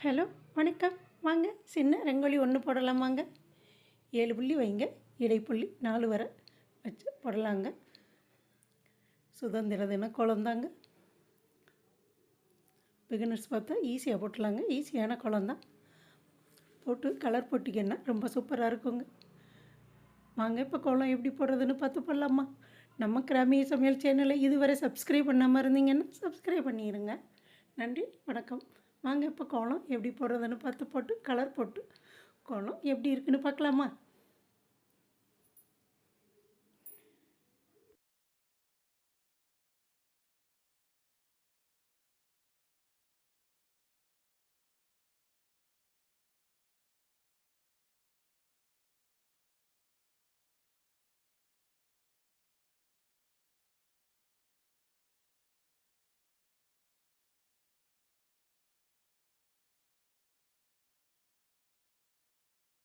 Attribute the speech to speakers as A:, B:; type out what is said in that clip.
A: Hello வணக்கம். வாங்க சின்ன ரங்கோலி ஒன்று போடலாம். வாங்க 7 புள்ளி வைங்க, இடைப்புள்ளி 4 வரை வச்சு போடலாங்க. சுதந்திர தின குழந்தாங்க. பிகினர்ஸ் பார்த்தா ஈஸியாக போட்டலாங்க. ஈஸியான குழந்தான் போட்டு கலர் போட்டிங்கன்னா ரொம்ப சூப்பராக இருக்குங்க. வாங்க இப்போ கோலம் எப்படி போடுறதுன்னு பார்த்து போடலாமா. நம்ம கிராமிய சமையல் சேனலை இதுவரை சப்ஸ்கிரைப் பண்ணாமல் இருந்தீங்கன்னா சப்ஸ்கிரைப் பண்ணிடுங்க. நன்றி, வணக்கம். வாங்க இப்போ கோலம் எப்படி போடுறதுன்னு பார்த்து போட்டு கலர் போட்டு கோலம் எப்படி இருக்குன்னு பார்க்கலாமா.